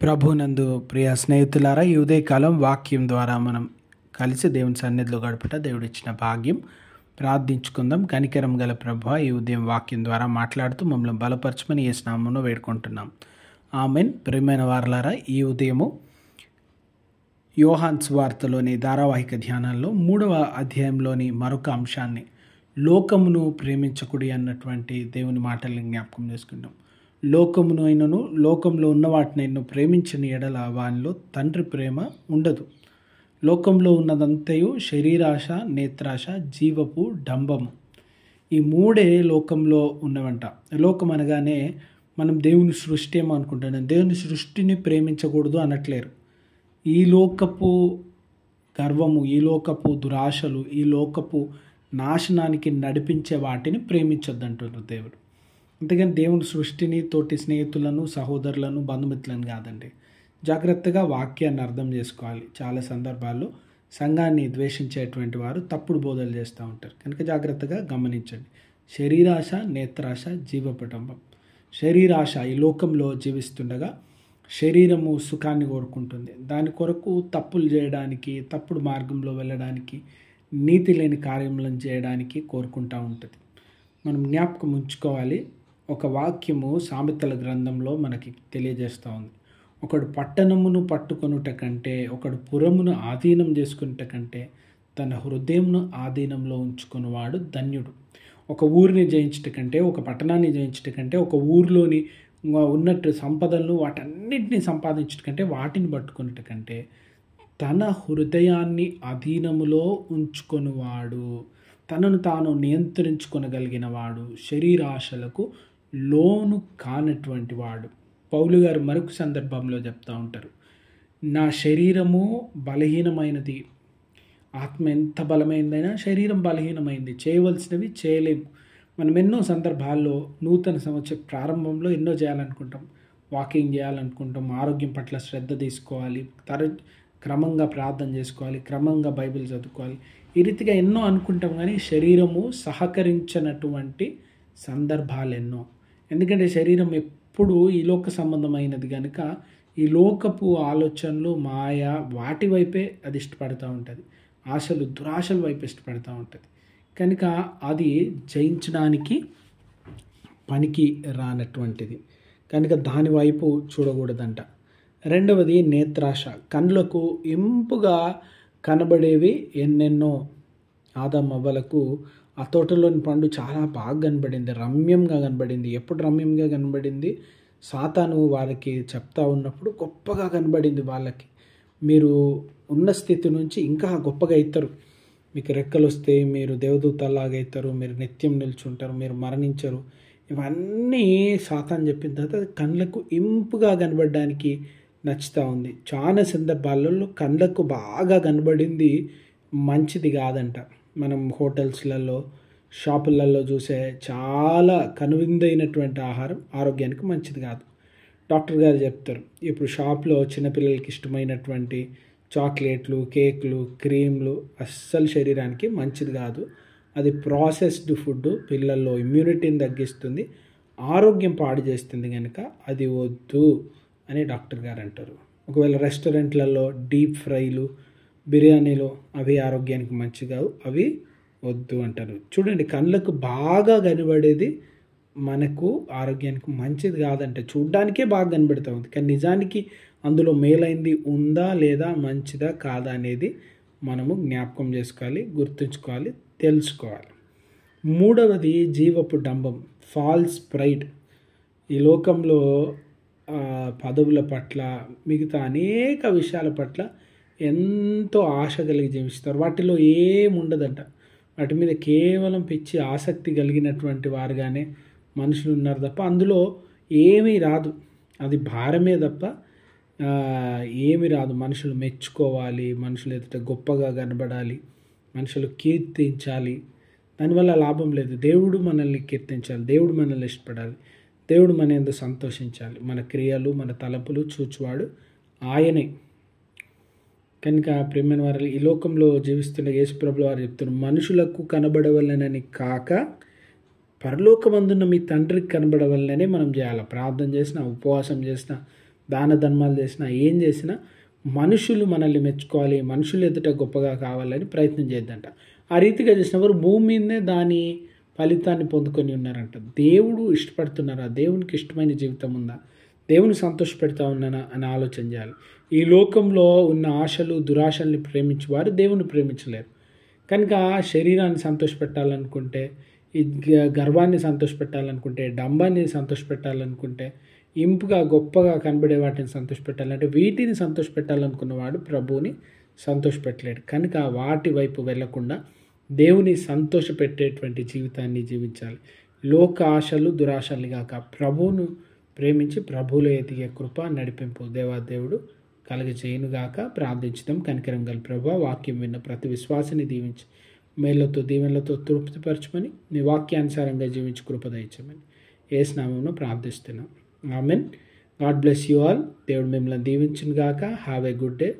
ప్రభునందు ప్రియ స్నేహితులారా, ఈ ఉదయకాలం వాక్యం ద్వారా మనం కలిసి దేవుని సన్నిధిలో గడుపుట దేవుడిచ్చిన భాగ్యం. ప్రార్థించుకుందాం. కనికరం గల ప్రభువా, ఈ ఉదయం వాక్యం ద్వారా మాట్లాడుతూ మమ్మల్ని బలపరచమని యేసు నామములో వేడుకుంటున్నాం. ఆమెన్. ప్రియమైన వారలారా, ఈ ఉదయము యోహాను సువార్తలోని ధారావాహిక ధ్యానాల్లో 3వ అధ్యాయంలోని మరొక అంశాన్ని, లోకమును ప్రేమించకుడి అన్నటువంటి దేవుని మాటల్ని జ్ఞాపకం చేసుకుంటాం. లోకమునైనను లోకంలో ఉన్న వాటినైనా ప్రేమించిన ఎడల వానిలో తండ్రి ప్రేమ ఉండదు. లోకంలో ఉన్నదంతయు శరీరాశ, నేత్రాశ, జీవపు డంబము. ఈ మూడే లోకంలో ఉన్నవంట. లోకం అనగానే మనం దేవుని సృష్టి ఏమో అనుకుంటున్నాం. దేవుని సృష్టిని ప్రేమించకూడదు అనట్లేరు. ఈ లోకపు గర్వము, ఈ లోకపు దురాశలు, ఈ లోకపు నాశనానికి నడిపించే వాటిని ప్రేమించొద్దు అంటున్నారు దేవుడు. అంతేగాని దేవుని సృష్టిని, తోటి స్నేహితులను, సహోదరులను, బంధుమిత్రులను కాదండి. జాగ్రత్తగా వాక్యాన్ని అర్థం చేసుకోవాలి. చాలా సందర్భాల్లో సంఘాన్ని ద్వేషించేటువంటి వారు తప్పుడు బోధలు చేస్తూ ఉంటారు. కనుక జాగ్రత్తగా గమనించండి. శరీరాశ, నేత్రాశ, జీవపటంబం. శరీరాశ ఈ లోకంలో జీవిస్తుండగా శరీరము సుఖాన్ని కోరుకుంటుంది. దాని కొరకు తప్పులు చేయడానికి, తప్పుడు మార్గంలో వెళ్ళడానికి, నీతి లేని కార్యములను చేయడానికి కోరుకుంటూ ఉంటుంది. మనం జ్ఞాపకం ఉంచుకోవాలి. ఒక వాక్యము సామెతల గ్రంథంలో మనకి తెలియజేస్తూ ఉంది. ఒకడు పట్టణమును పట్టుకొనుట కంటే, ఒకడు పురమును ఆధీనం చేసుకునుట కంటే, తన హృదయమును ఆధీనంలో ఉంచుకున్నవాడు ధన్యుడు. ఒక ఊరిని జయించుట కంటే, ఒక పట్టణాన్ని జయించుట కంటే, ఒక ఊరిలోని ఉన్నట్టు సంపదలను వాటన్నిటిని సంపాదించుట కంటే, వాటిని పట్టుకునుట కంటే, తన హృదయాన్ని అధీనములో ఉంచుకొనివాడు, తనను తాను నియంత్రించుకొనగలిగిన వాడు, శరీరాశలకు లోను కానటువంటి వాడు. పౌలు గారు మరొక సందర్భంలో చెప్తూ ఉంటారు, నా శరీరము బలహీనమైనది. ఆత్మ ఎంత బలమైందైనా శరీరం బలహీనమైంది. చేయవలసినవి చేయలేము. మనం ఎన్నో సందర్భాల్లో నూతన సంవత్సర ప్రారంభంలో ఎన్నో చేయాలనుకుంటాం. వాకింగ్ చేయాలనుకుంటాం, ఆరోగ్యం పట్ల శ్రద్ధ తీసుకోవాలి, క్రమంగా ప్రార్థన చేసుకోవాలి, క్రమంగా బైబిల్ చదువుకోవాలి. ఈ రీతిగా ఎన్నో అనుకుంటాం, కానీ శరీరము సహకరించినటువంటి సందర్భాలు ఎన్నో. ఎందుకంటే శరీరం ఎప్పుడు ఈ లోక సంబంధమైనది కనుక ఈ లోకపు ఆలోచనలు, మాయ, వాటి వైపే అది ఇష్టపడుతూ ఉంటుంది. ఆశలు, దురాశల వైపు ఇష్టపడుతూ ఉంటుంది. కనుక అది జయించడానికి పనికి రానటువంటిది. కనుక దాని వైపు చూడకూడదంట. రెండవది నేత్రాశ. కళ్ళకు ఇంపుగా కనబడేవి ఎన్నెన్నో. ఆదాము అవ్వలకు ఆ తోటలోని పండు చాలా బాగా కనబడింది, రమ్యంగా కనబడింది. ఎప్పుడు రమ్యంగా కనబడింది? సాతాను వారికి చెప్తా ఉన్నప్పుడు గొప్పగా కనబడింది. వాళ్ళకి మీరు ఉన్న స్థితి నుంచి ఇంకా గొప్పగా అవుతారు, మీకు రెక్కలు వస్తాయి, మీరు దేవదూతలాగా అవుతారు, మీరు నిత్యం నిల్చుంటారు, మీరు మరణించరు. ఇవన్నీ సాతాను చెప్పిన తర్వాత కళ్ళకు ఇంపుగా కనబడడానికి నచ్చుతూ ఉంది. చాలా సందర్భాలలో కళ్ళకు బాగా కనబడింది మంచిది కాదంట. మనం హోటల్స్లలో, షాపులలో చూసే చాలా కనువిందైనటువంటి ఆహారం ఆరోగ్యానికి మంచిది కాదు. డాక్టర్ గారు చెప్తారు, ఇప్పుడు షాప్లో చిన్నపిల్లలకి ఇష్టమైనటువంటి చాక్లెట్లు, కేకులు, క్రీమ్లు అస్సలు శరీరానికి మంచిది కాదు. అది ప్రాసెస్డ్ ఫుడ్, పిల్లల్లో ఇమ్యూనిటీని తగ్గిస్తుంది, ఆరోగ్యం పాడు చేస్తుంది. కనుక అది వద్దు అని డాక్టర్ గారు అంటారు. ఒకవేళ రెస్టారెంట్లలో డీప్ ఫ్రైలు, బిర్యానీలు అవి ఆరోగ్యానికి మంచి కాదు, అవి వద్దు అంటారు. చూడండి, కళ్ళకు బాగా కనబడేది మనకు ఆరోగ్యానికి మంచిది కాదంటే, చూడ్డానికే బాగా కనబడుతూ ఉంది, కానీ నిజానికి అందులో మేలైంది ఉందా లేదా, మంచిదా కాదా అనేది మనము జ్ఞాపకం చేసుకోవాలి, గుర్తుంచుకోవాలి, తెలుసుకోవాలి. మూడవది జీవపు డంబం, ఫాల్స్ ప్రైడ్. ఈ లోకంలో పదవుల పట్ల, మిగతా అనేక విషయాల పట్ల ఎంతో ఆశ కలిగి జీవిస్తారు. వాటిలో ఏముండదంట. వాటి మీద కేవలం పిచ్చి ఆసక్తి కలిగినటువంటి వారుగానే మనుషులు ఉన్నారు తప్ప అందులో ఏమీ రాదు. అది భారమే తప్ప ఏమీ రాదు. మనుషులు మెచ్చుకోవాలి, మనుషులు ఎదుట గొప్పగా కనబడాలి, మనుషులు కీర్తించాలి. దానివల్ల లాభం లేదు. దేవుడు మనల్ని కీర్తించాలి, దేవుడు మనల్ని ఇష్టపడాలి, దేవుడు మన యందు సంతోషించాలి. మన క్రియలు, మన తలంపులు చూచువాడు ఆయనే. కనుక ప్రియమైన వారు, ఈ లోకంలో జీవిస్తున్న యేసుప్రభుల వారు చెప్తున్నారు, మనుషులకు కనబడవలనని కాక పరలోకమందున్న మీ తండ్రికి కనబడవలననే మనం చేయాలి. ప్రార్థన చేసినా, ఉపవాసం చేసినా, దాన ధర్మాలు చేసినా, ఏం చేసినా మనుషులు మనల్ని మెచ్చుకోవాలి, మనుషులు ఎదుట గొప్పగా కావాలని ప్రయత్నం చేయొద్దంట. ఆ రీతిగా చేసినప్పుడు భూమి మీదనే దాని ఫలితాన్ని పొందుకొని ఉన్నారంట. దేవుడు ఇష్టపడుతున్నారా? దేవునికి ఇష్టమైన జీవితం ఉందా? దేవుని సంతోషపెడతా ఉన్నానా అని ఆలోచన చేయాలి. ఈ లోకంలో ఉన్న ఆశలు, దురాశల్ని ప్రేమించేవారు దేవుని ప్రేమించలేరు. కనుక శరీరాన్ని సంతోషపెట్టాలనుకుంటే, ఈ గర్వాన్ని సంతోషపెట్టాలనుకుంటే, డంబాన్ని సంతోషపెట్టాలనుకుంటే, ఇంపుగా గొప్పగా కనబడే వాటిని సంతోషపెట్టాలంటే, వీటిని సంతోషపెట్టాలనుకున్నవాడు ప్రభువుని సంతోషపెట్టలేడు. కనుక వాటి వైపు వెళ్లకుండా దేవుని సంతోషపెట్టేటువంటి జీవితాన్ని జీవించాలి. లోక ఆశలు, దురాశల్ని కాక ప్రభువును ప్రేమించి ప్రభువులో ఎదిగే కృప, నడిపింపు దేవాదేవుడు కలగజేయునుగాక. ప్రార్థించుదాం. కనికరం గల ప్రభువా, వాక్యం విన్న ప్రతి విశ్వాసిని దీవించి మేళ్లతో దీవెనలతో తృప్తిపరచమని, నీ వాక్యానుసారంగా జీవించి కృప దయచేయమని యేసు నామమున ప్రార్థిస్తున్నాం. Amen. God bless you all. దేవుడు మిమ్మల్ని దీవించునుగాక. Have a good day.